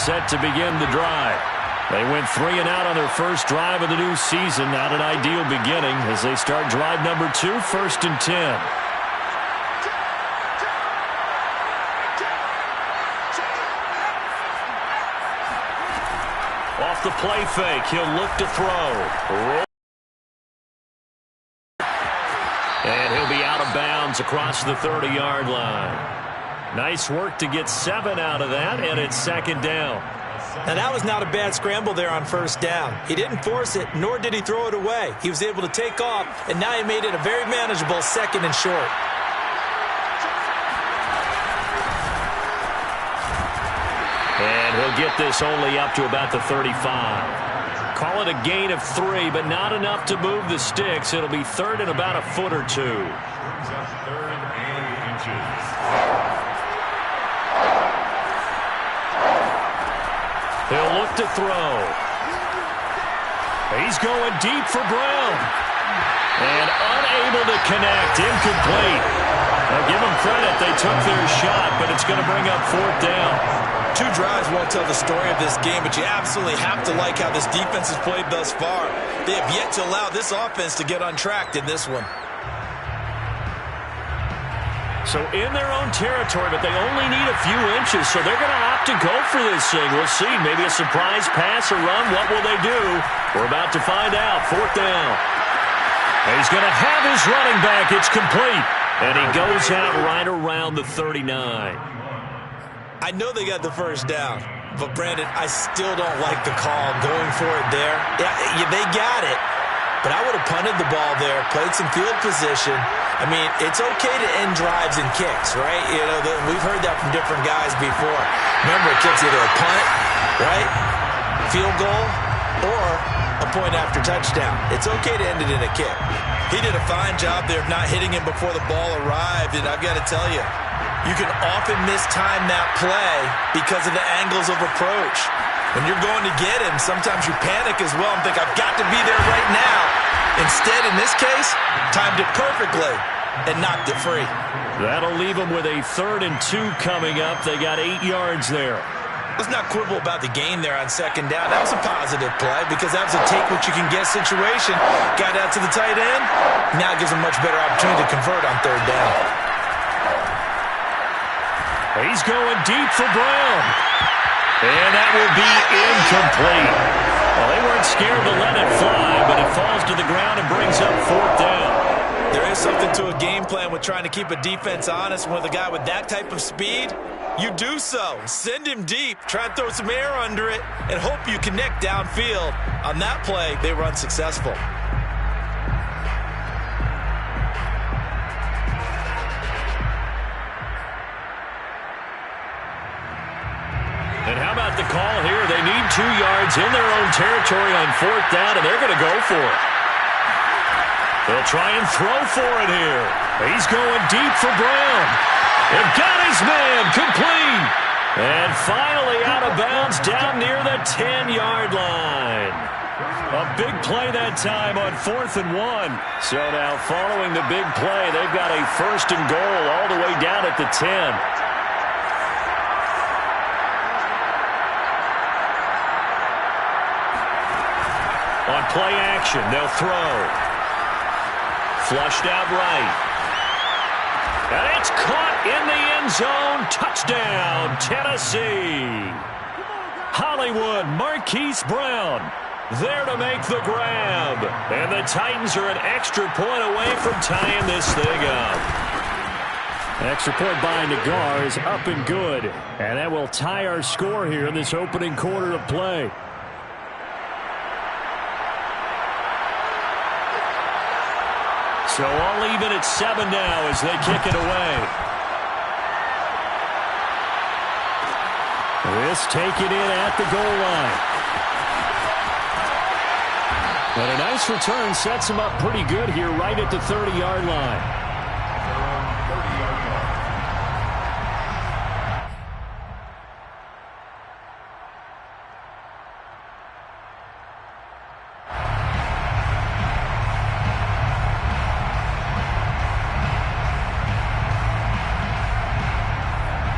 set to begin the drive. They went 3 and out on their first drive of the new season. Not an ideal beginning as they start drive number 2, 1st and 10. Off the play fake, he'll look to throw. And he'll be out of bounds across the 30-yard line. Nice work to get 7 out of that, and it's 2nd down. Now, that was not a bad scramble there on 1st down. He didn't force it, nor did he throw it away. He was able to take off, and now he made it a very manageable 2nd and short. And he'll get this only up to about the 35. Call it a gain of 3, but not enough to move the sticks. It'll be 3rd and about a foot or 2. He'll look to throw. He's going deep for Brown. And unable to connect. Incomplete. Now give them credit. They took their shot, but it's going to bring up 4th down. 2 drives won't tell the story of this game, but you absolutely have to like how this defense has played thus far. They have yet to allow this offense to get untracked in this one. So in their own territory, but they only need a few inches, so they're going to opt to go for this thing. We'll see. Maybe a surprise pass or run. What will they do? We're about to find out. 4th down. He's going to have his running back. It's complete. And he goes out right around the 39. I know they got the 1st down, but Brandon, I still don't like the call going for it there. Yeah, they got it, but I would have punted the ball there, played some field position. I mean, it's okay to end drives and kicks, right? You know, we've heard that from different guys before. Remember, a kick's either a punt, right, field goal, or a point after touchdown. It's okay to end it in a kick. He did a fine job there of not hitting him before the ball arrived, and I've got to tell you, you can often mistime that play because of the angles of approach. When you're going to get him, sometimes you panic as well and think, I've got to be there right now. Instead, in this case, timed it perfectly and knocked it free. That'll leave them with a 3rd and 2 coming up. They got 8 yards there. Let's not quibble about the gain there on 2nd down. That was a positive play because that was a take-what-you-can-get situation. Got out to the tight end. Now it gives them much better opportunity to convert on 3rd down. He's going deep for Brown. And that will be incomplete. Well, they weren't scared to let it fly, but it falls to the ground and brings up 4th down. There is something to a game plan with trying to keep a defense honest. With a guy with that type of speed, you do so. Send him deep. Try and throw some air under it and hope you connect downfield. On that play, they were unsuccessful. And how about the call here? They need 2 yards in their own territory on 4th down, and they're going to go for it. They'll try and throw for it here. He's going deep for Brown. And got his man complete. And finally out of bounds down near the 10-yard line. A big play that time on 4th and 1. So now following the big play, they've got a 1st and goal all the way down at the 10. On play action, they'll throw. Flushed out right. And it's caught in the end zone. Touchdown, Tennessee. Hollywood Marquise Brown there to make the grab. And the Titans are an extra point away from tying this thing up. Extra point by Nagar is up and good. And that will tie our score here in this opening quarter of play. So all even at 7 now as they kick it away. This taken in at the goal line. And a nice return sets him up pretty good here right at the 30-yard line.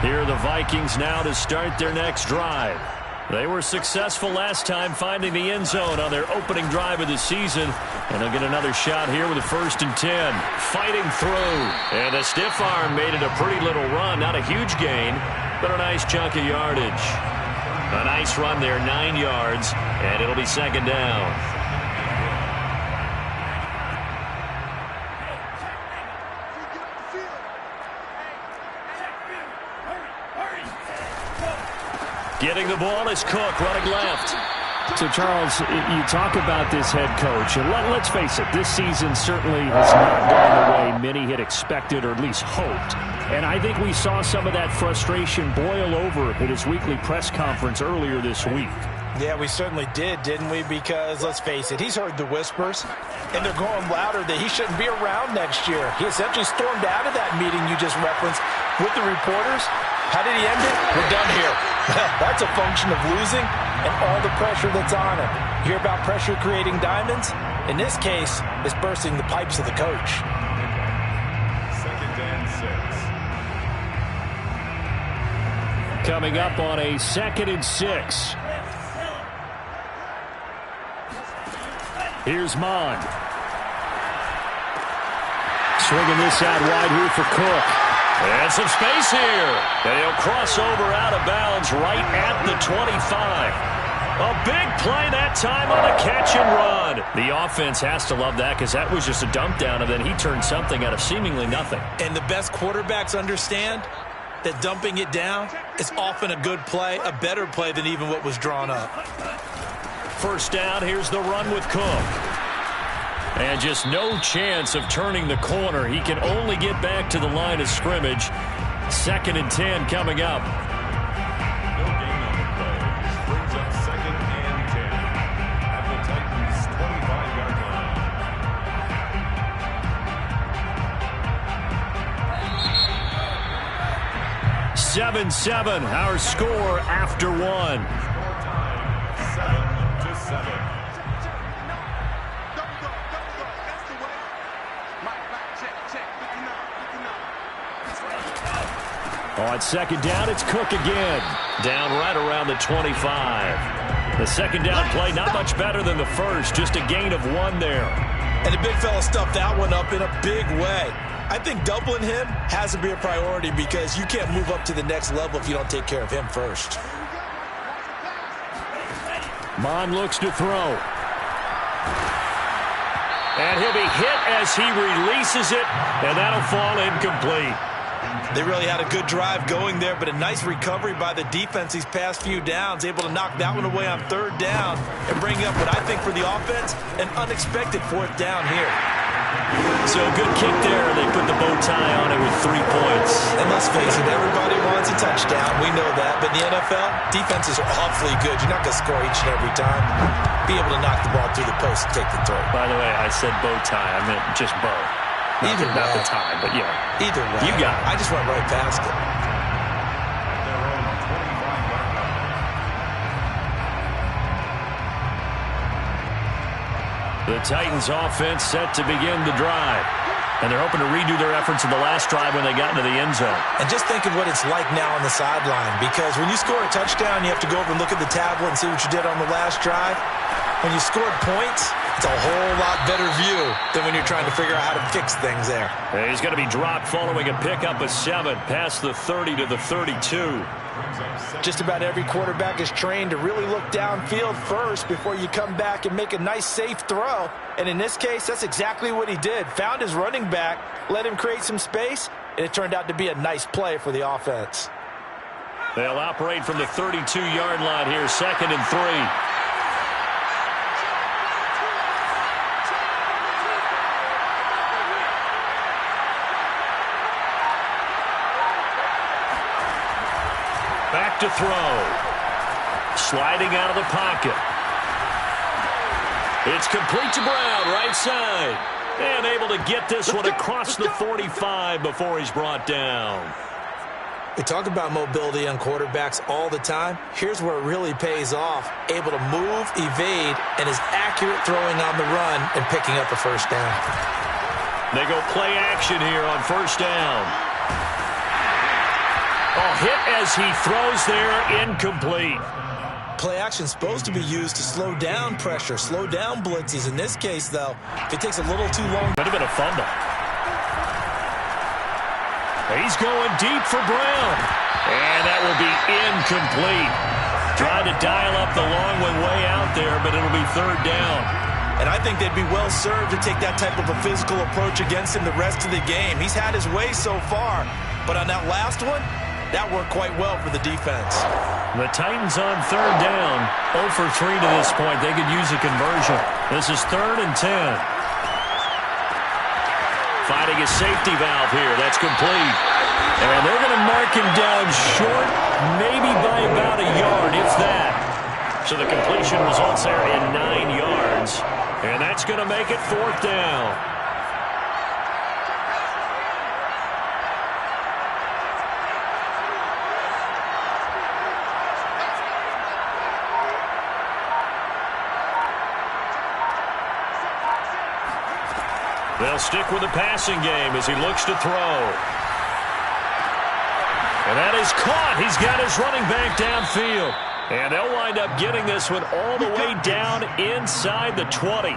Here are the Vikings now to start their next drive. They were successful last time finding the end zone on their opening drive of the season. And they'll get another shot here with a 1st and 10. Fighting through. And the stiff arm made it a pretty little run. Not a huge gain, but a nice chunk of yardage. A nice run there, 9 yards. And it'll be 2nd down. Getting the ball is Cook, running left. So, Charles, you talk about this head coach, and let's face it, this season certainly has not gone the way many had expected or at least hoped. And I think we saw some of that frustration boil over at his weekly press conference earlier this week. Yeah, we certainly did, didn't we? Because, let's face it, he's heard the whispers, and they're growing louder that he shouldn't be around next year. He essentially stormed out of that meeting you just referenced with the reporters. How did he end it? We're done here. That's a function of losing and all the pressure that's on him. You hear about pressure creating diamonds? In this case, it's bursting the pipes of the coach. 2nd and 6. Coming up on a 2nd and 6. Here's Mon. Swinging this out wide here for Cook. And some space here. And he'll cross over out of bounds right at the 25. A big play that time on a catch and run. The offense has to love that because that was just a dump down, and then he turned something out of seemingly nothing. And the best quarterbacks understand that dumping it down is often a good play, a better play than even what was drawn up. 1st down, here's the run with Cook. And just no chance of turning the corner. He can only get back to the line of scrimmage. 2nd and 10 coming up. No gain on the play. Brings up 2nd and 10 at the Titans' 25-yard line. 7-7, our score after 1. 7-7. On 2nd down, it's Cook again. Down right around the 25. The 2nd down play, not much better than the first. Just a gain of 1 there. And the big fella stuffed that one up in a big way. I think doubling him has to be a priority because you can't move up to the next level if you don't take care of him first. Mon looks to throw. And he'll be hit as he releases it, and that'll fall incomplete. They really had a good drive going there, but a nice recovery by the defense these past few downs, able to knock that one away on 3rd down and bring up what I think for the offense, an unexpected 4th down here. So a good kick there. They put the bow tie on it with 3 points. And let's face it, everybody wants a touchdown. We know that. But in the NFL, defenses are awfully good. You're not going to score each and every time. Be able to knock the ball through the post and take the throw. By the way, I said bow tie. I meant just bow. Not the tie, but yeah. Either way. You got it. I just went right past it. Their own 25-yard The line. Titans offense set to begin the drive. And they're hoping to redo their efforts in the last drive when they got into the end zone. And just think of what it's like now on the sideline. Because when you score a touchdown, you have to go over and look at the tablet and see what you did on the last drive. When you scored points, it's a whole lot better view than when you're trying to figure out how to fix things there. And he's going to be dropped following a pickup of 7 past the 30 to the 32. Just about every quarterback is trained to really look downfield first before you come back and make a nice, safe throw. And in this case, that's exactly what he did. Found his running back, let him create some space, and it turned out to be a nice play for the offense. They'll operate from the 32-yard line here, 2nd and 3. Back to throw. Sliding out of the pocket. It's complete to Brown, right side. And able to get this one across the 45 before he's brought down. We talk about mobility on quarterbacks all the time. Here's where it really pays off. Able to move, evade, and is accurate throwing on the run and picking up a 1st down. They go play action here on 1st down. Oh, hit as he throws there, incomplete. Play action is supposed to be used to slow down pressure, slow down blitzes. In this case, though, if it takes a little too long. Could have been a fumble. He's going deep for Brown. And that will be incomplete. Trying to dial up the long one way out there, but it'll be third down. And I think they'd be well served to take that type of a physical approach against him the rest of the game. He's had his way so far, but on that last one, that worked quite well for the defense. The Titans on third down, 0 for 3 to this point. They could use a conversion. This is 3rd and 10. Finding a safety valve here. That's complete. And they're going to mark him down short, maybe by about a yard, if that. So the completion results there in 9 yards. And that's going to make it 4th down. They'll stick with the passing game as he looks to throw. And that is caught. He's got his running back downfield. And they'll wind up getting this one all the way down inside the 20.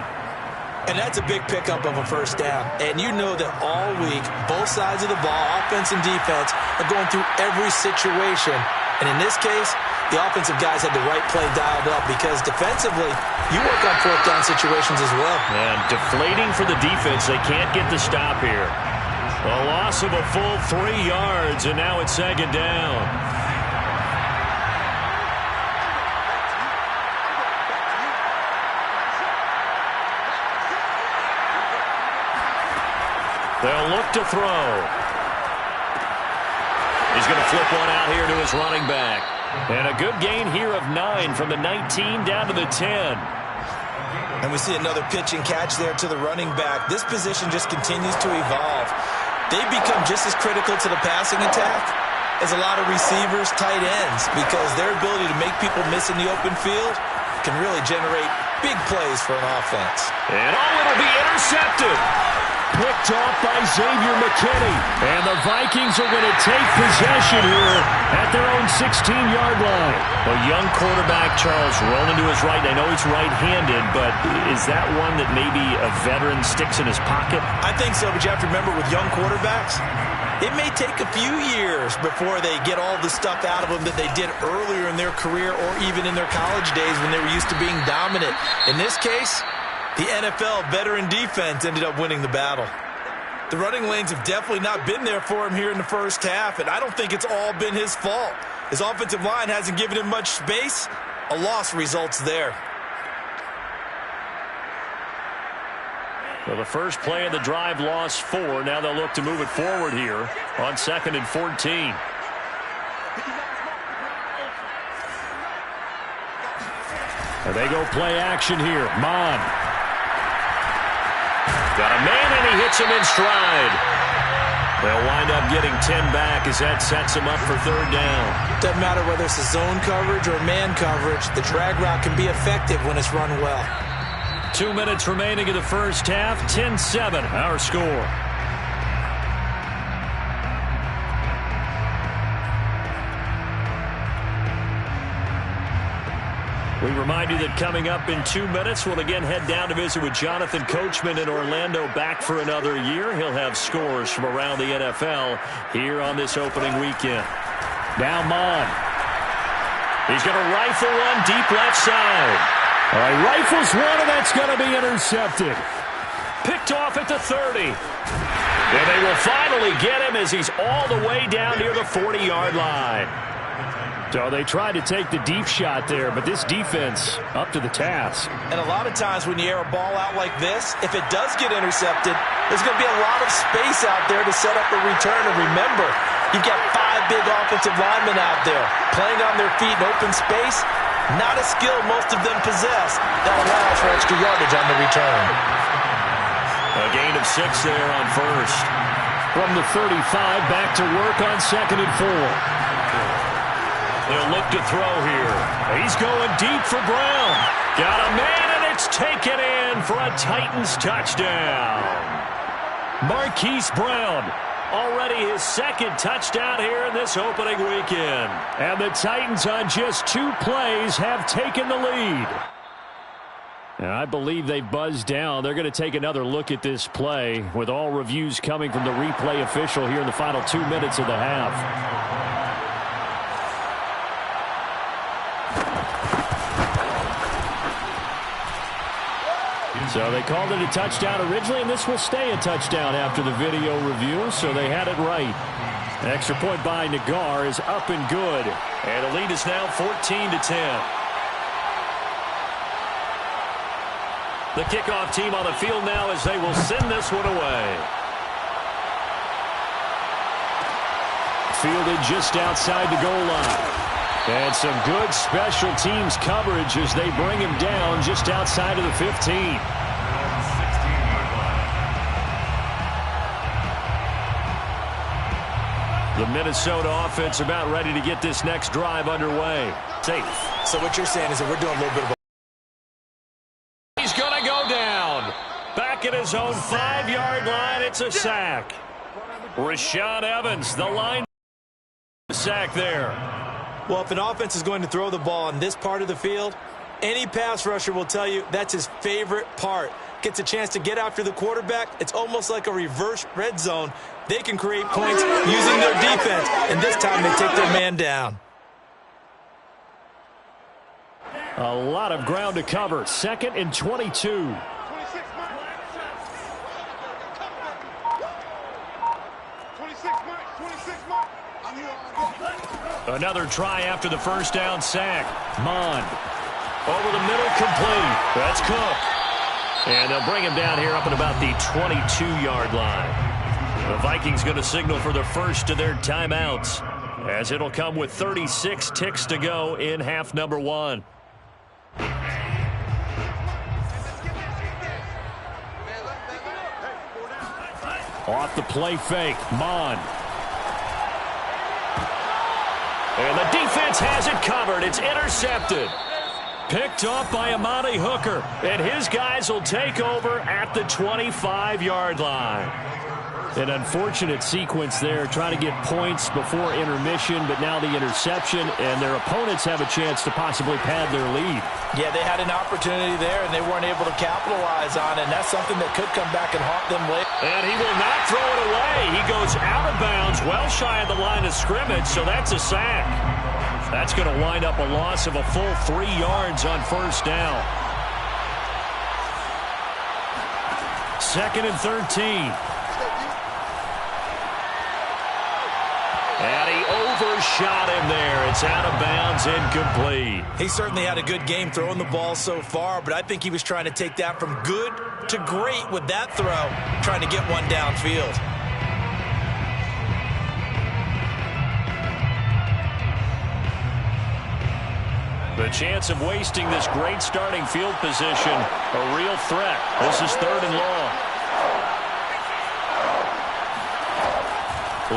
And that's a big pickup of a first down. And you know that all week, both sides of the ball, offense and defense, are going through every situation. And in this case, the offensive guys had the right play dialed up because defensively, you work on fourth down situations as well. And deflating for the defense. They can't get the stop here. A loss of a full 3 yards, and now it's 2nd down. They'll look to throw. He's going to flip one out here to his running back. And a good gain here of 9 from the 19 down to the 10. And we see another pitch and catch there to the running back. This position just continues to evolve. They become just as critical to the passing attack as a lot of receivers, tight ends, because their ability to make people miss in the open field can really generate big plays for an offense. And it'll be intercepted. Picked off by Xavier McKinney. And the Vikings are going to take possession here at their own 16-yard line. A young quarterback, Charles, rolling to his right. I know he's right-handed, but is that one that maybe a veteran sticks in his pocket? I think so, but you have to remember with young quarterbacks, it may take a few years before they get all the stuff out of them that they did earlier in their career or even in their college days when they were used to being dominant. In this case, the NFL veteran defense ended up winning the battle. The running lanes have definitely not been there for him here in the first half, and I don't think it's all been his fault. His offensive line hasn't given him much space. A loss results there. Well, the first play of the drive lost 4. Now they'll look to move it forward here on 2nd and 14. And they go play action here. Mon. Got a man, and he hits him in stride. They'll wind up getting 10 back as that sets him up for 3rd down. Doesn't matter whether it's a zone coverage or man coverage. The drag route can be effective when it's run well. 2 minutes remaining in the first half. 10-7, our score. We remind you that coming up in 2 minutes, we'll again head down to visit with Jonathan Coachman in Orlando, back for another year. He'll have scores from around the NFL here on this opening weekend. Now Mon. He's going to rifle one deep left side. All right, rifles one, and that's going to be intercepted. Picked off at the 30. And they will finally get him as he's all the way down near the 40-yard line. So they tried to take the deep shot there, but this defense up to the task. And a lot of times when you air a ball out like this, if it does get intercepted, there's going to be a lot of space out there to set up a return. And remember, you've got 5 big offensive linemen out there playing on their feet in open space. Not a skill most of them possess. That allows for extra yardage on the return. A gain of 6 there on first. From the 35, back to work on 2nd and 4. They'll look to throw here. He's going deep for Brown. Got a man, and it's taken in for a Titans touchdown. Marquise Brown Already his second touchdown here in this opening weekend. And the Titans on just 2 plays have taken the lead. And I believe they buzzed down. They're going to take another look at this play with all reviews coming from the replay official here in the final 2 minutes of the half. So they called it a touchdown originally, and this will stay a touchdown after the video review, so they had it right. An extra point by Nagar is up and good. And the lead is now 14-10. The kickoff team on the field now as they will send this one away. Fielded just outside the goal line. And some good special teams coverage as they bring him down just outside of the 15. The Minnesota offense about ready to get this next drive underway. Safe. So what you're saying is that we're doing a little bit of a... He's going to go down. Back at his own 5-yard line, it's a sack. Rashaan Evans, the line sack there. Well, if an offense is going to throw the ball on this part of the field, any pass rusher will tell you that's his favorite part. Gets a chance to get after the quarterback. It's almost like a reverse red zone. They can create points using their defense, and this time they take their man down. A lot of ground to cover. 2nd and 22. Another try after the first down sack. Mond. Over the middle, complete. That's Cook. And they'll bring him down here up at about the 22-yard line. The Vikings going to signal for the first of their timeouts, as it'll come with 36 ticks to go in half number 1. Off the play fake. Mond. And the defense has it covered. It's intercepted. Picked off by Amani Hooker. And his guys will take over at the 25-yard line. An unfortunate sequence there, trying to get points before intermission, but now the interception, and their opponents have a chance to possibly pad their lead. Yeah, they had an opportunity there, and they weren't able to capitalize on it, and that's something that could come back and haunt them later. And he will not throw it away. He goes out of bounds, well shy of the line of scrimmage, so that's a sack. That's going to wind up a loss of a full 3 yards on first down. 2nd and 13. And he overshot him there. It's out of bounds, incomplete. He certainly had a good game throwing the ball so far, but I think he was trying to take that from good to great with that throw, trying to get one downfield. The chance of wasting this great starting field position, a real threat. This is 3rd and long.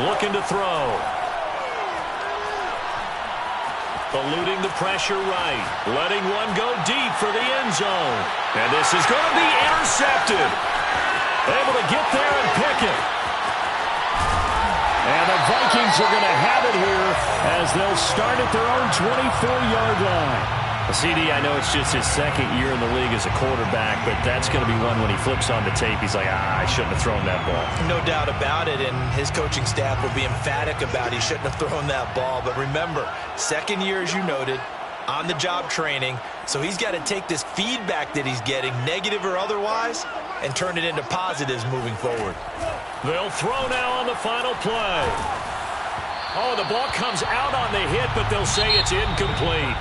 Looking to throw. Eluding the pressure right. Letting one go deep for the end zone. And this is going to be intercepted. Able to get there and pick it. And the Vikings are going to have it here as they'll start at their own 24-yard line. CD, I know it's just his 2nd year in the league as a quarterback, but that's going to be one when he flips on the tape, he's like, I shouldn't have thrown that ball. No doubt about it, and his coaching staff will be emphatic about he shouldn't have thrown that ball. But remember, 2nd year, as you noted, on-the-job training, so he's got to take this feedback that he's getting, negative or otherwise, and turn it into positives moving forward. They'll throw now on the final play. Oh, the ball comes out on the hit, but they'll say it's incomplete.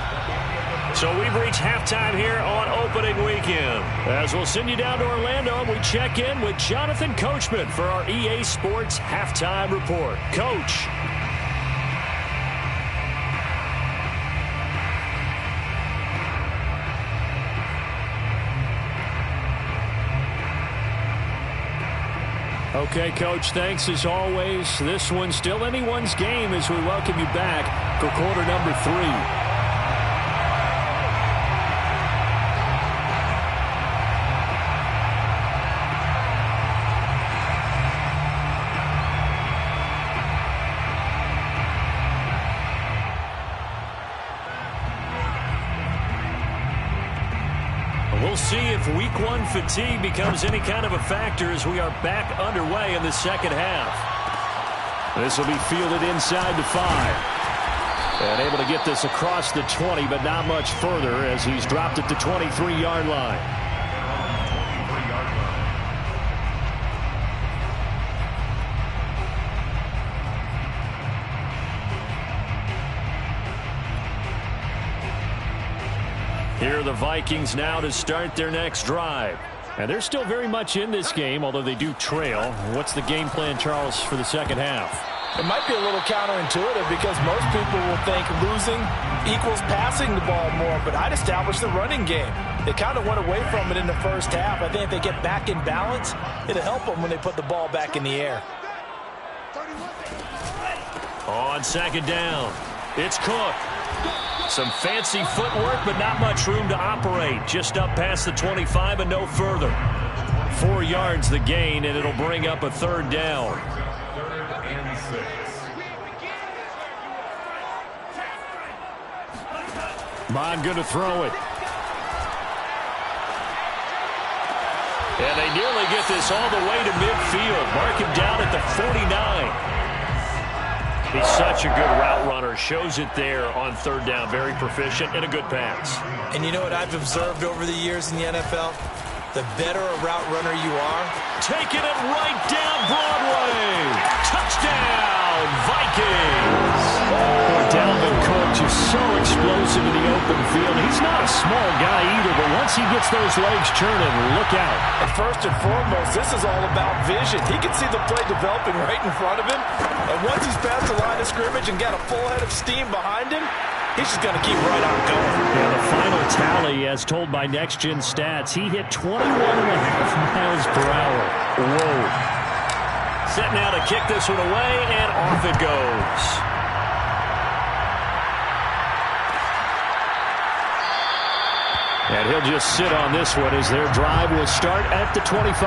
So we've reached halftime here on opening weekend. As we'll send you down to Orlando, we check in with Jonathan Coachman for our EA Sports Halftime Report. Coach. Okay, Coach, thanks as always. This one's still anyone's game as we welcome you back for quarter number 3. if Week 1 fatigue becomes any kind of a factor as we are back underway in the second half. This will be fielded inside the 5. And able to get this across the 20, but not much further as he's dropped at the 23-yard line. Here are the Vikings now to start their next drive. And they're still very much in this game, although they do trail. What's the game plan, Charles, for the second half? It might be a little counterintuitive because most people will think losing equals passing the ball more, but I'd establish the running game. They kind of went away from it in the first half. I think if they get back in balance, it'll help them when they put the ball back in the air. On second down, it's Cook. Some fancy footwork, but not much room to operate. Just up past the 25 and no further. 4 yards the gain, and it'll bring up a third down. 3rd and 6. Bond going to throw it. And they nearly get this all the way to midfield. Mark him down at the 49. He's such a good route runner. Shows it there on third down. Very proficient and a good pass. And you know what I've observed over the years in the NFL? The better a route runner you are. Taking it right down Broadway. Touchdown, Vikings. Dalvin Cook just so explosive in the open field. He's not a small guy either, but once he gets those legs churning, look out. And first and foremost, this is all about vision. He can see the play developing right in front of him. And once he's past the line of scrimmage and got a full head of steam behind him, he's just going to keep right on going. Yeah, the final tally, as told by Next Gen Stats, he hit 21.5 miles per hour. Whoa. Set now to kick this one away, and off it goes. And he'll just sit on this one as their drive will start at the 25.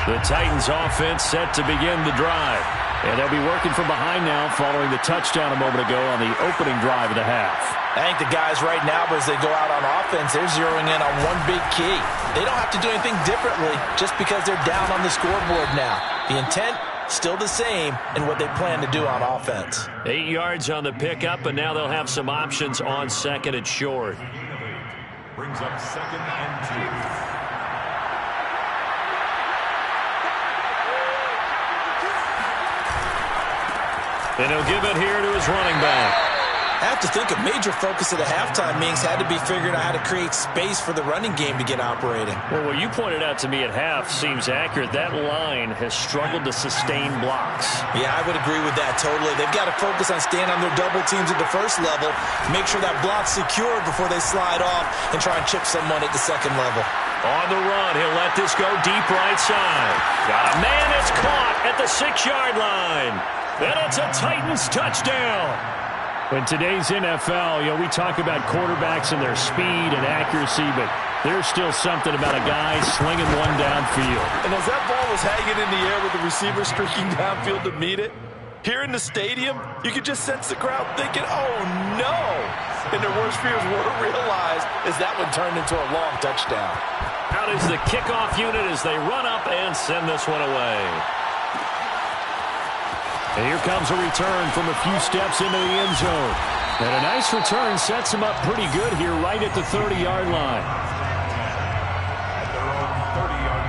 The Titans offense set to begin the drive. And they'll be working from behind now following the touchdown a moment ago on the opening drive of the half. I think the guys right now, as they go out on offense, they're zeroing in on one big key. They don't have to do anything differently just because they're down on the scoreboard now. The intent, still the same in what they plan to do on offense. 8 yards on the pickup, and now they'll have some options on second and short. Brings up 2nd and 2. And he'll give it here to his running back. I have to think a major focus of the halftime meetings had to be figuring out how to create space for the running game to get operating. Well, what you pointed out to me at half seems accurate. That line has struggled to sustain blocks. Yeah, I would agree with that totally. They've got to focus on staying on their double teams at the first level, make sure that block's secured before they slide off and try and chip someone at the second level. On the run, he'll let this go deep right side. Got a man that's caught at the 6-yard line. And it's a Titans touchdown. In today's NFL, we talk about quarterbacks and their speed and accuracy, but there's still something about a guy slinging one downfield. And as that ball was hanging in the air with the receiver streaking downfield to meet it, here in the stadium, you could just sense the crowd thinking, oh, no. And their worst fears were realized as that one turned into a long touchdown. Out is the kickoff unit as they run up and send this one away. And here comes a return from a few steps into the end zone. And a nice return sets him up pretty good here right at the 30-yard line. At their own 30-yard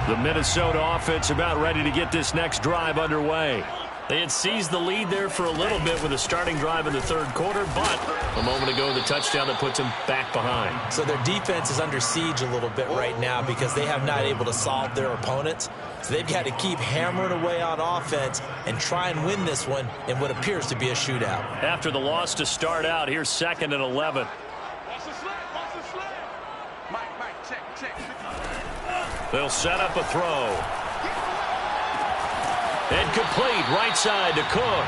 line. The Minnesota offense about ready to get this next drive underway. They had seized the lead there for a little bit with a starting drive in the third quarter, but a moment ago the touchdown that puts them back behind. So their defense is under siege a little bit right now because they have not able to solve their opponents. So they've got to keep hammering away on offense and try and win this one in what appears to be a shootout. After the loss to start out, here's 2nd and 11. They'll set up a throw. And complete right side to Cook.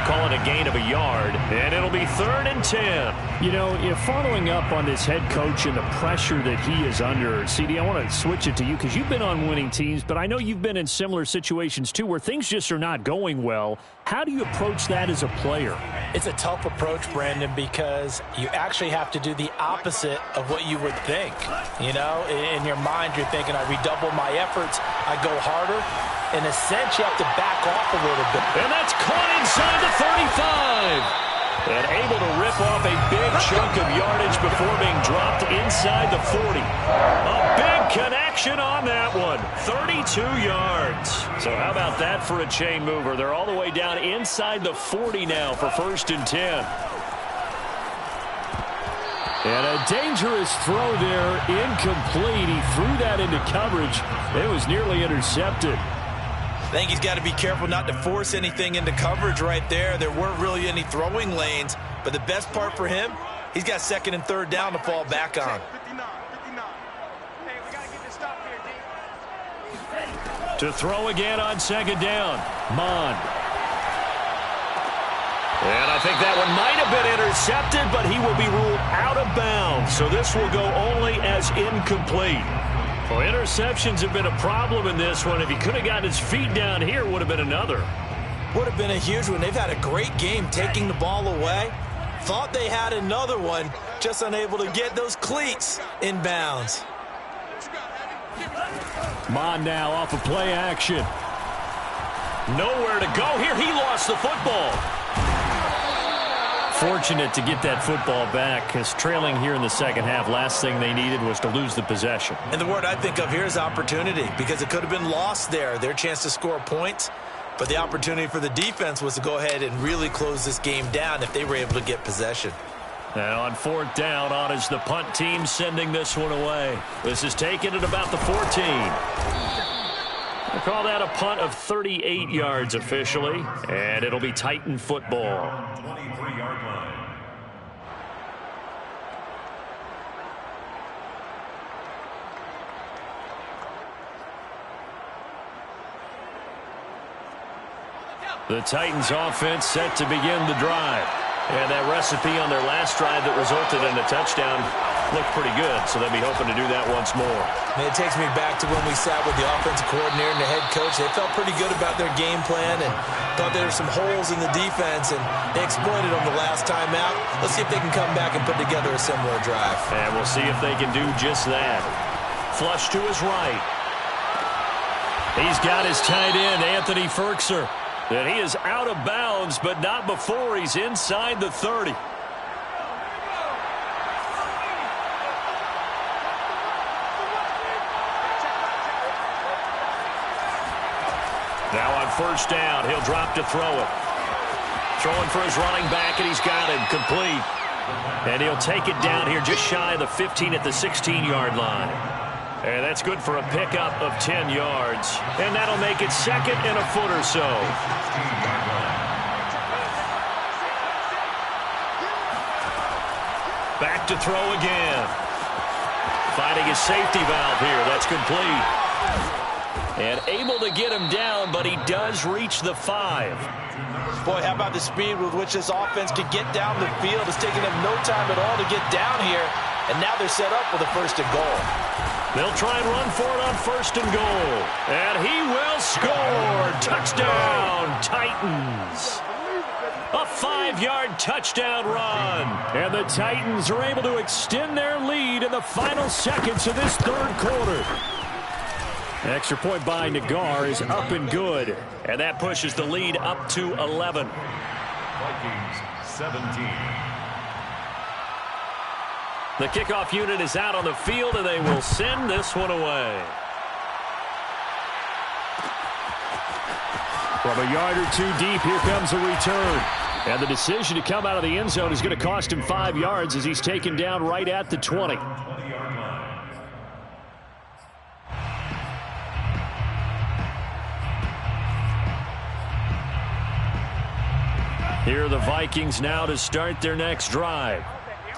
call it a gain of a yard, and it'll be 3rd and 10. You know, if following up on this head coach and the pressure that he is under, CD, I want to switch it to you because you've been on winning teams, but I know you've been in similar situations too where things just are not going well. How do you approach that as a player? It's a tough approach, Brandon, because you actually have to do the opposite of what you would think. You know, in your mind, you're thinking, I redouble my efforts, I go harder. In a sense, you have to back off a little bit. And that's caught inside the 35. And able to rip off a big chunk of yardage before being dropped inside the 40. A big connection on that one. 32 yards. So how about that for a chain mover? They're all the way down inside the 40 now for 1st and 10. And a dangerous throw there, incomplete. He threw that into coverage. It was nearly intercepted. I think he's got to be careful not to force anything into coverage right there. There weren't really any throwing lanes, but the best part for him, he's got 2nd and 3rd down to fall back on. To throw again on 2nd down, Mond. And I think that one might have been intercepted, but he will be ruled out of bounds. So this will go only as incomplete. Well, interceptions have been a problem in this one. If he could have gotten his feet down here, would have been another. Would have been a huge one. They've had a great game taking the ball away. Thought they had another one, just unable to get those cleats in bounds. Mond now off of play action. Nowhere to go here. He lost the football. Fortunate to get that football back because trailing here in the 2nd half, last thing they needed was to lose the possession. And the word I think of here is opportunity because it could have been lost there. Their chance to score points, but the opportunity for the defense was to go ahead and really close this game down if they were able to get possession. And on 4th down, on is the punt team sending this one away. This is taken at about the 14. We'll call that a punt of 38 yards officially, and it'll be Titan football. 23-yard line. The Titans offense set to begin the drive. And that recipe on their last drive that resulted in a touchdown looked pretty good, so they'll be hoping to do that once more. Man, it takes me back to when we sat with the offensive coordinator and the head coach. They felt pretty good about their game plan and thought there were some holes in the defense, and they exploited them the last time out. Let's see if they can come back and put together a similar drive. And we'll see if they can do just that. Flush to his right. He's got his tight end, Anthony Firkser. And he is out of bounds, but not before he's inside the 30. Now on 1st down, he'll drop to throw it. Throwing for his running back, and he's got it complete. And he'll take it down here just shy of the 15 at the 16-yard line. And that's good for a pickup of 10 yards. And that'll make it 2nd and a foot or so. Back to throw again. Finding his safety valve here. That's complete. And able to get him down, but he does reach the 5. Boy, how about the speed with which this offense could get down the field? It's taking them no time at all to get down here. And now they're set up with a 1st and goal. They'll try and run for it on 1st and goal. And he will score. Touchdown, Titans. A 5-yard touchdown run. And the Titans are able to extend their lead in the final seconds of this 3rd quarter. Extra point by Nagar is up and good. And that pushes the lead up to 11. Vikings 17. The kickoff unit is out on the field, and they will send this one away. From a yard or two deep, here comes a return. And the decision to come out of the end zone is going to cost him 5 yards as he's taken down right at the 20. 20-yard line. Here are the Vikings now to start their next drive.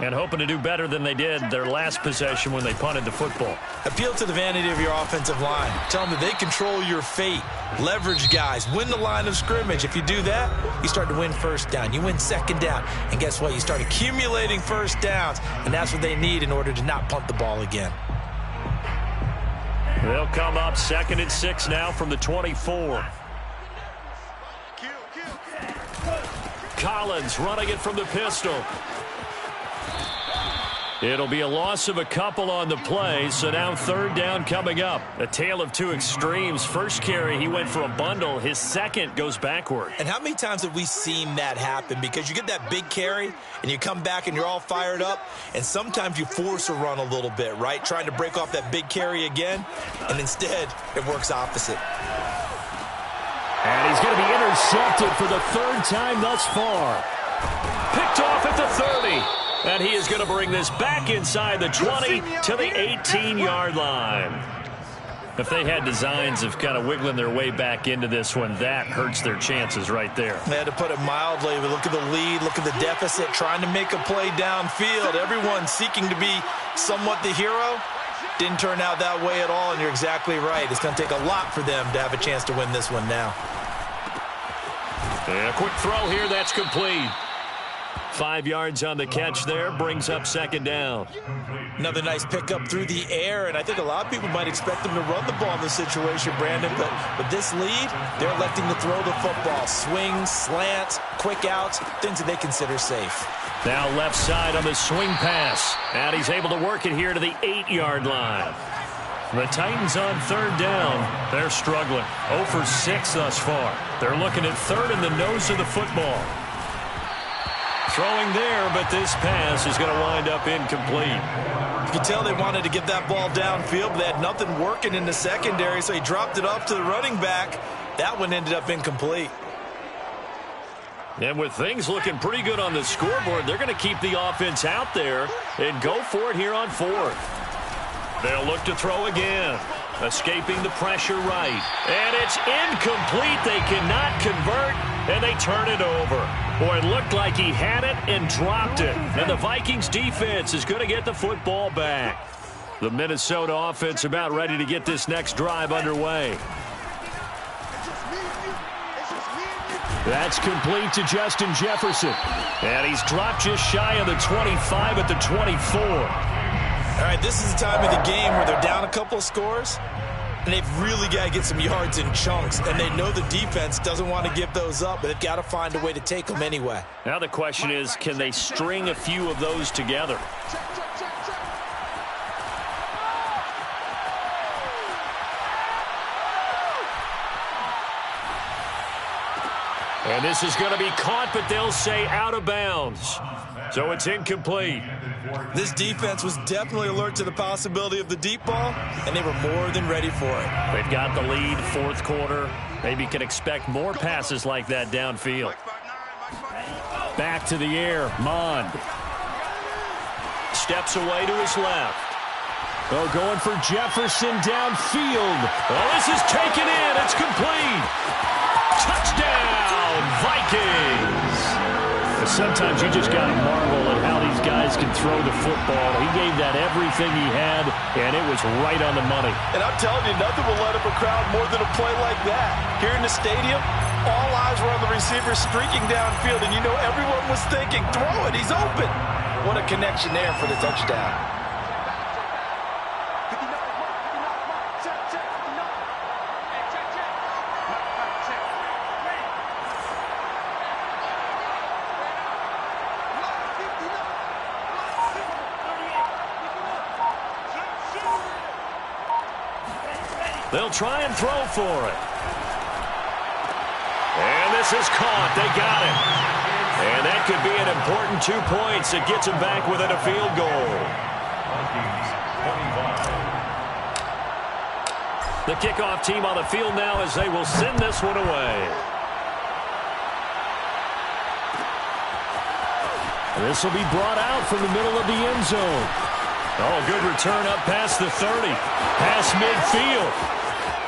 And hoping to do better than they did their last possession when they punted the football. Appeal to the vanity of your offensive line. Tell them that they control your fate. Leverage guys. Win the line of scrimmage. If you do that, you start to win first down. You win second down. And guess what? You start accumulating first downs. And that's what they need in order to not punt the ball again. They'll come up 2nd and 6 now from the 24. Collins running it from the pistol. It'll be a loss of a couple on the play, so now 3rd down coming up. A tale of two extremes. First carry, he went for a bundle. His second goes backward. And how many times have we seen that happen? Because you get that big carry, and you come back and you're all fired up, and sometimes you force a run a little bit, right? Trying to break off that big carry again, and instead it works opposite. And he's going to be intercepted for the 3rd time thus far. Picked off at the 30. And he is going to bring this back inside the 20 to the 18-yard line. If they had designs of kind of wiggling their way back into this one, that hurts their chances right there. They had to put it mildly. But look at the lead, look at the deficit, trying to make a play downfield. Everyone seeking to be somewhat the hero. Didn't turn out that way at all, and you're exactly right. It's going to take a lot for them to have a chance to win this one now. And a quick throw here, that's complete. 5 yards on the catch there, brings up 2nd down. Another nice pickup through the air, and I think a lot of people might expect them to run the ball in this situation, Brandon, but with this lead, they're electing to throw the football. Swings, slants, quick outs, things that they consider safe. Now left side on the swing pass, and he's able to work it here to the 8-yard line. The Titans on 3rd down. They're struggling. 0 for 6 thus far. They're looking at 3rd in the nose of the football. Throwing there, but this pass is going to wind up incomplete. You can tell they wanted to get that ball downfield, but they had nothing working in the secondary, so he dropped it off to the running back. That one ended up incomplete. And with things looking pretty good on the scoreboard, they're going to keep the offense out there and go for it here on 4th. They'll look to throw again. Escaping the pressure right. And it's incomplete. They cannot convert, and they turn it over. Boy, it looked like he had it and dropped it. And the Vikings defense is going to get the football back. The Minnesota offense about ready to get this next drive underway. That's complete to Justin Jefferson. And he's dropped just shy of the 25 at the 24. All right, this is the time of the game where they're down a couple of scores, and they've really got to get some yards in chunks, and they know the defense doesn't want to give those up, but they've got to find a way to take them anyway. Now the question is, can they string a few of those together? And this is going to be caught, but they'll say out of bounds. So it's incomplete. This defense was definitely alert to the possibility of the deep ball, and they were more than ready for it. They've got the lead, 4th quarter. Maybe can expect more passes like that downfield. Back to the air, Mond. Steps away to his left. Oh, going for Jefferson downfield. Oh, this is taken in. It's complete. Touchdown, Vikings. Sometimes you just got to marvel at how these guys can throw the football. He gave that everything he had, and it was right on the money. And I'm telling you, nothing will light up a crowd more than a play like that. Here in the stadium, all eyes were on the receiver streaking downfield, and you know everyone was thinking, throw it, he's open. What a connection there for the touchdown. They'll try and throw for it. And this is caught. They got it. And that could be an important 2 points. It gets them back within a field goal. The kickoff team on the field now as they will send this one away. This will be brought out from the middle of the end zone. Oh, good return up past the 30. Past midfield.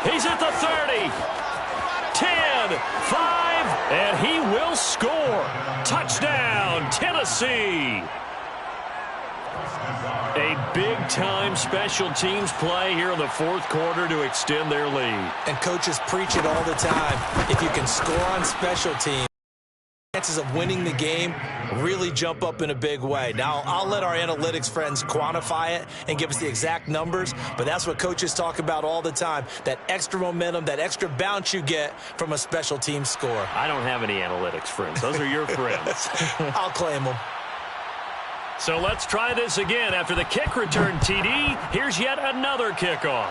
He's at the 30. 10, 5, and he will score. Touchdown, Tennessee. A big-time special teams play here in the fourth quarter to extend their lead. And coaches preach it all the time. If you can score on special teams, chances of winning the game really jump up in a big way. Now, I'll let our analytics friends quantify it and give us the exact numbers, but that's what coaches talk about all the time, that extra momentum, that extra bounce you get from a special team score. I don't have any analytics friends. Those are your friends. I'll claim them. So let's try this again. After the kick return TD, here's yet another kickoff.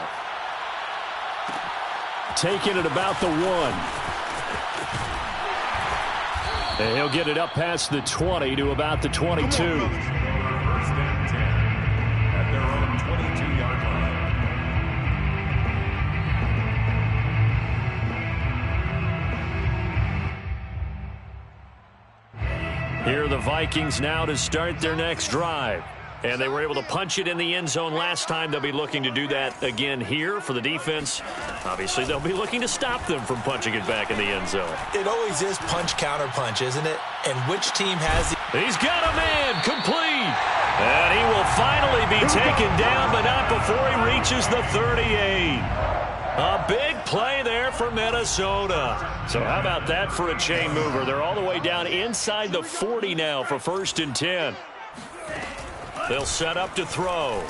Taking it about the 1. And he'll get it up past the 20 to about the 22. First and 10 at their own 22-yard line. Here are the Vikings now to start their next drive. And they were able to punch it in the end zone last time. They'll be looking to do that again here for the defense. Obviously, they'll be looking to stop them from punching it back in the end zone. It always is punch-counter-punch, isn't it? And which team has the... He's got a man complete. And he will finally be taken down, but not before he reaches the 38. A big play there for Minnesota. So how about that for a chain mover? They're all the way down inside the 40 now for 1st and 10. They'll set up to throw.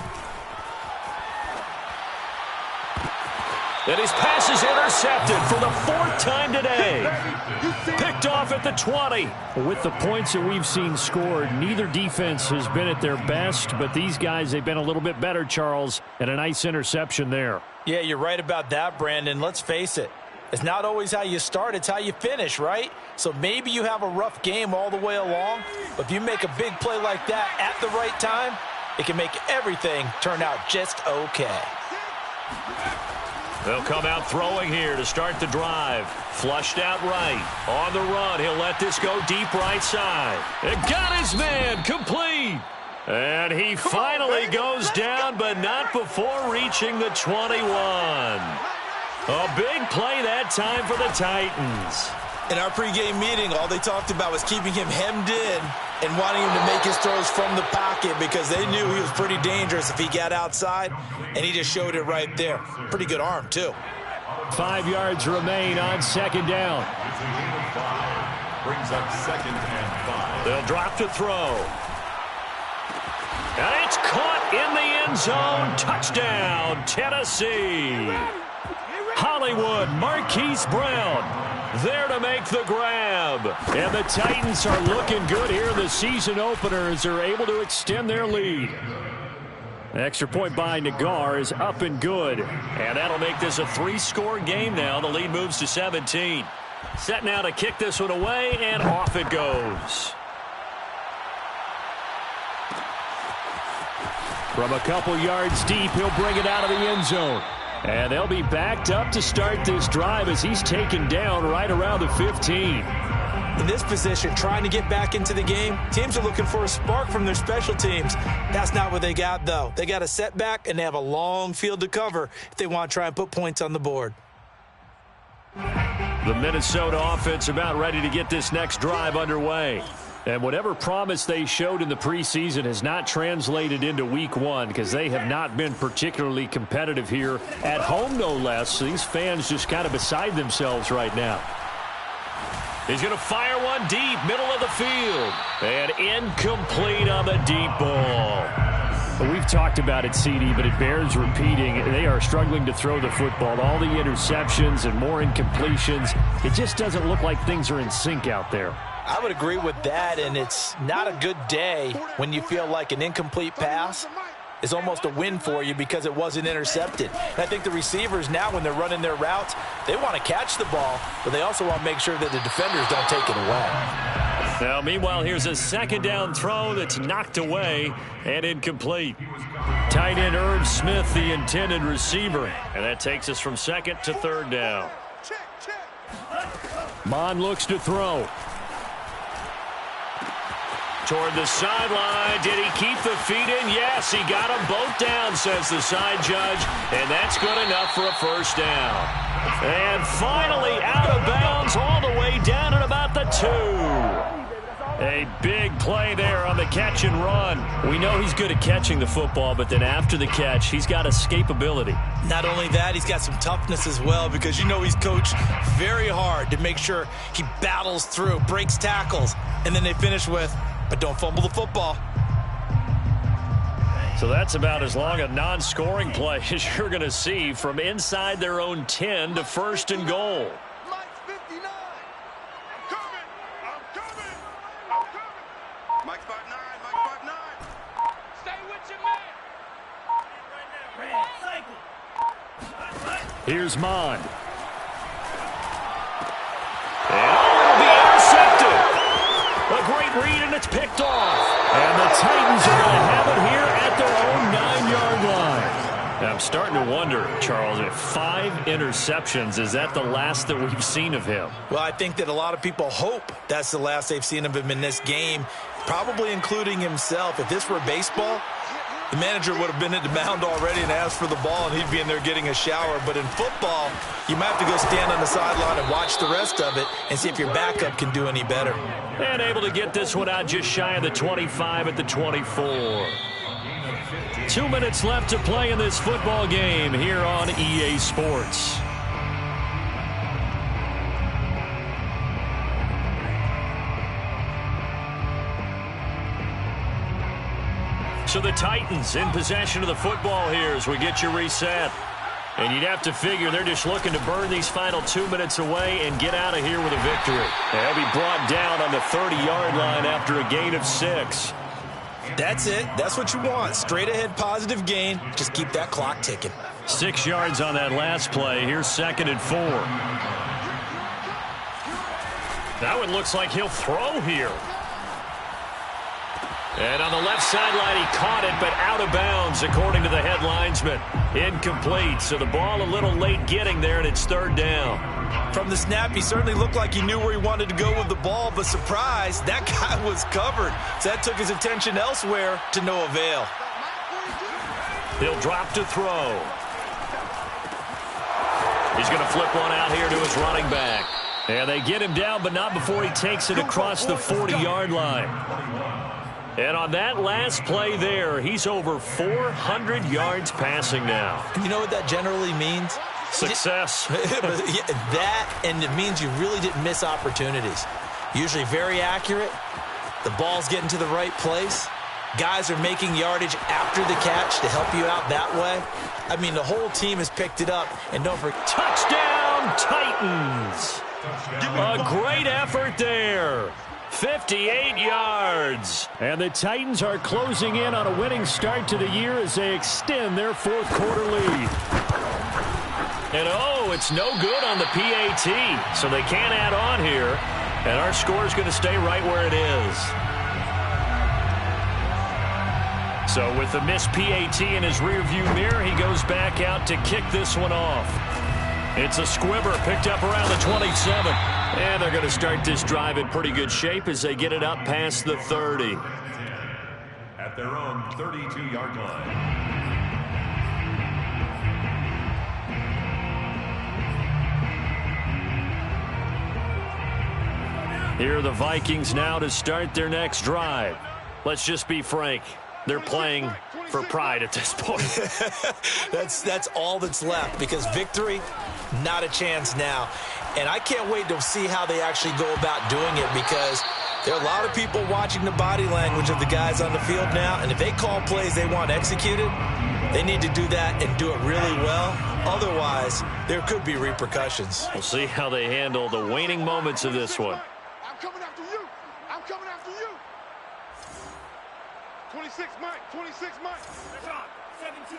And his pass is intercepted for the 4th time today. Picked off at the 20. With the points that we've seen scored, neither defense has been at their best, but these guys, they've been a little bit better, Charles, and a nice interception there. Yeah, you're right about that, Brandon. Let's face it. It's not always how you start, it's how you finish, right? So maybe you have a rough game all the way along, but if you make a big play like that at the right time, it can make everything turn out just okay. They'll come out throwing here to start the drive. Flushed out right. On the run, he'll let this go deep right side. It got his man complete. And he finally goes down, but not before reaching the 21. A big play that time for the Titans. In our pregame meeting, all they talked about was keeping him hemmed in and wanting him to make his throws from the pocket because they knew he was pretty dangerous if he got outside, and he just showed it right there. Pretty good arm, too. 5 yards remain on 2nd down. It's a gain of 5. Brings up 2nd and 5. They'll drop to throw. And it's caught in the end zone. Touchdown, Tennessee. Hollywood, Marquise Brown, there to make the grab. And the Titans are looking good here. The season openers are able to extend their lead. An extra point by Nagar is up and good. And that'll make this a 3-score game now. The lead moves to 17. Set now to kick this one away, and off it goes. From a couple yards deep, he'll bring it out of the end zone. And they'll be backed up to start this drive as he's taken down right around the 15. In this position, trying to get back into the game, teams are looking for a spark from their special teams. That's not what they got, though. They got a setback, and they have a long field to cover if they want to try and put points on the board. The Minnesota offense about ready to get this next drive underway. And whatever promise they showed in the preseason has not translated into week 1 because they have not been particularly competitive here at home, no less. These fans just kind of beside themselves right now. He's going to fire one deep, middle of the field. And incomplete on the deep ball. Well, we've talked about it, CD, but it bears repeating. They are struggling to throw the football. All the interceptions and more incompletions. It just doesn't look like things are in sync out there. I would agree with that, and it's not a good day when you feel like an incomplete pass is almost a win for you because it wasn't intercepted. And I think the receivers now, when they're running their routes, they want to catch the ball, but they also want to make sure that the defenders don't take it away. Now, meanwhile, here's a 2nd down throw that's knocked away and incomplete. Tight end Irv Smith, the intended receiver. And that takes us from 2nd to 3rd down. Mon looks to throw. Toward the sideline. Did he keep the feet in? Yes, he got them both down, says the side judge. And that's good enough for a 1st down. And finally out of bounds all the way down at about the 2. A big play there on the catch and run. We know he's good at catching the football, but then after the catch, he's got escapability. Not only that, he's got some toughness as well, because you know he's coached very hard to make sure he battles through, breaks tackles, and then they finish with, but don't fumble the football. So that's about as long a non-scoring play as you're going to see from inside their own 10 to 1st and goal. Mike's 59. I'm coming. Mike's 5'9", Mike's 5'9". Stay with your man. Here's Mond. And it'll be intercepted. A great read, and it's picked off. And the Titans are going to have it here at their own 9-yard line. Now, I'm starting to wonder, Charles, if 5 interceptions, is that the last that we've seen of him? Well, I think that a lot of people hope that's the last they've seen of him in this game, probably including himself. If this were baseball, the manager would have been at the mound already and asked for the ball, and he'd be in there getting a shower. But in football, you might have to go stand on the sideline and watch the rest of it and see if your backup can do any better. And able to get this one out just shy of the 25 at the 24. 2 minutes left to play in this football game here on EA Sports. So the Titans in possession of the football here as we get you reset. And you'd have to figure they're just looking to burn these final 2 minutes away and get out of here with a victory. They'll be brought down on the 30-yard line after a gain of 6. That's it. That's what you want. Straight ahead positive gain. Just keep that clock ticking. 6 yards on that last play. Here's 2nd and 4. That one looks like he'll throw here. And on the left sideline, he caught it, but out of bounds, according to the head linesman. Incomplete, so the ball a little late getting there, and it's 3rd down. From the snap, he certainly looked like he knew where he wanted to go with the ball, but surprise, that guy was covered. So that took his attention elsewhere to no avail. He'll drop to throw. He's going to flip one out here to his running back. And they get him down, but not before he takes it across the 40-yard line. And on that last play there, he's over 400 yards passing now. You know what that generally means? Success. That, and it means you really didn't miss opportunities. Usually very accurate. The ball's getting to the right place. Guys are making yardage after the catch to help you out that way. I mean, the whole team has picked it up. And don't forget, touchdown Titans. A great effort there. 58 yards. And the Titans are closing in on a winning start to the year as they extend their 4th quarter lead. And oh, it's no good on the PAT, so they can't add on here. And our score is going to stay right where it is. So with the missed PAT in his rearview mirror, he goes back out to kick this one off. It's a squibber picked up around the 27. And they're going to start this drive in pretty good shape as they get it up past the 30. At their own 32-yard line. Here are the Vikings now to start their next drive. Let's just be frank. They're playing for pride at this point. that's all that's left, because victory, not a chance now. And I can't wait to see how they actually go about doing it, because there are a lot of people watching the body language of the guys on the field now, and if they call plays they want executed, they need to do that and do it really well. Otherwise, there could be repercussions. We'll see how they handle the waning moments of this one. I'm coming after you. I'm coming after you. 26, Mike. 26, Mike. 17.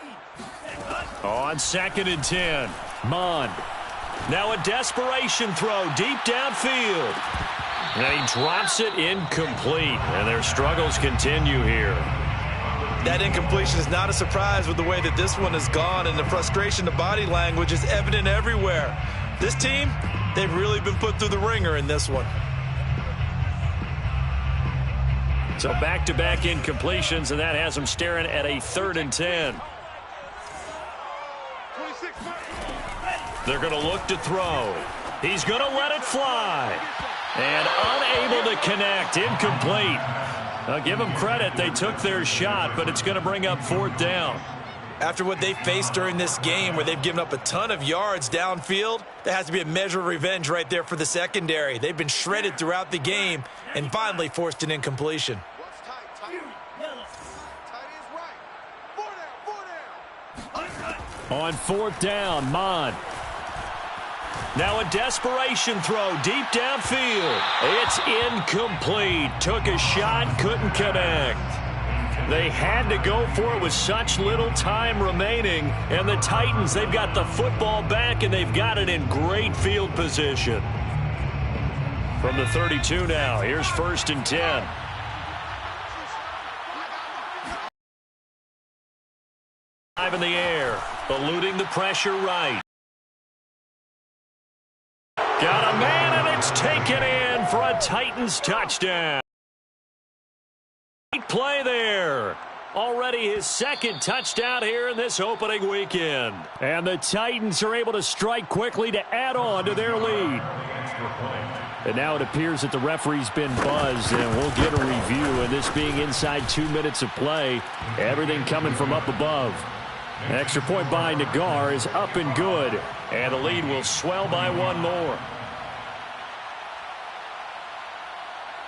On 2nd and 10. Mond. Now a desperation throw deep downfield. And he drops it incomplete. And their struggles continue here. That incompletion is not a surprise with the way that this one has gone, and the frustration, the body language is evident everywhere. This team, they've really been put through the ringer in this one. So back-to-back incompletions, and that has them staring at a 3rd and 10. They're going to look to throw. He's going to let it fly. And unable to connect. Incomplete. I'll give them credit. They took their shot, but it's going to bring up 4th down. After what they faced during this game where they've given up a ton of yards downfield, there has to be a measure of revenge right there for the secondary. They've been shredded throughout the game and finally forced an incompletion. On 4th down, Mond. Now a desperation throw deep downfield. It's incomplete. Took a shot, couldn't connect. They had to go for it with such little time remaining. And the Titans, they've got the football back, and they've got it in great field position. From the 32 now, here's 1st and 10. In the air, eluding the pressure right. Got a man, and it's taken in for a Titans touchdown. Great play there. Already his 2nd touchdown here in this opening weekend. And the Titans are able to strike quickly to add on to their lead. And now it appears that the referee's been buzzed, and we'll get a review. And this being inside 2 minutes of play, everything coming from up above. An extra point by Nagar is up and good. And the lead will swell by 1 more.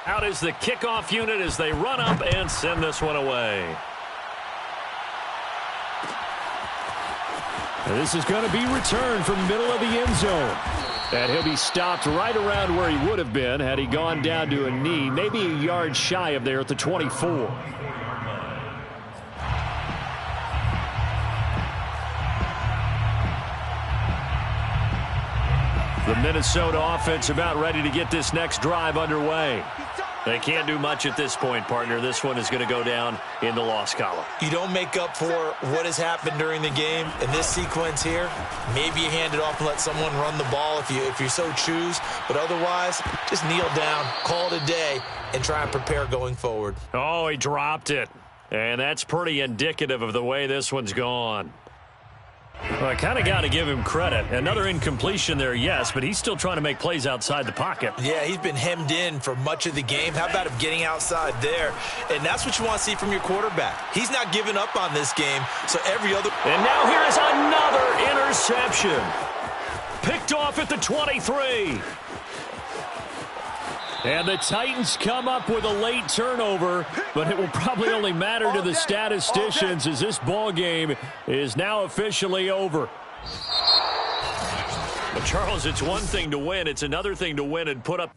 Out is the kickoff unit as they run up and send this one away. And this is going to be returned from middle of the end zone. And he'll be stopped right around where he would have been had he gone down to a knee, maybe a yard shy of there at the 24. The Minnesota offense about ready to get this next drive underway. They can't do much at this point, partner. This one is going to go down in the loss column. You don't make up for what has happened during the game in this sequence here. Maybe you hand it off and let someone run the ball if you so choose. But otherwise, just kneel down, call it a day, and try and prepare going forward. Oh, he dropped it. And that's pretty indicative of the way this one's gone. Well, I kind of got to give him credit. Another incompletion there, yes, but he's still trying to make plays outside the pocket. Yeah, he's been hemmed in for much of the game. How about him getting outside there? And that's what you want to see from your quarterback. He's not giving up on this game, so every other... And now here is another interception. Picked off at the 23. And the Titans come up with a late turnover, but it will probably only matter to the statisticians as this ball game is now officially over. But Charles, it's one thing to win. It's another thing to win and put up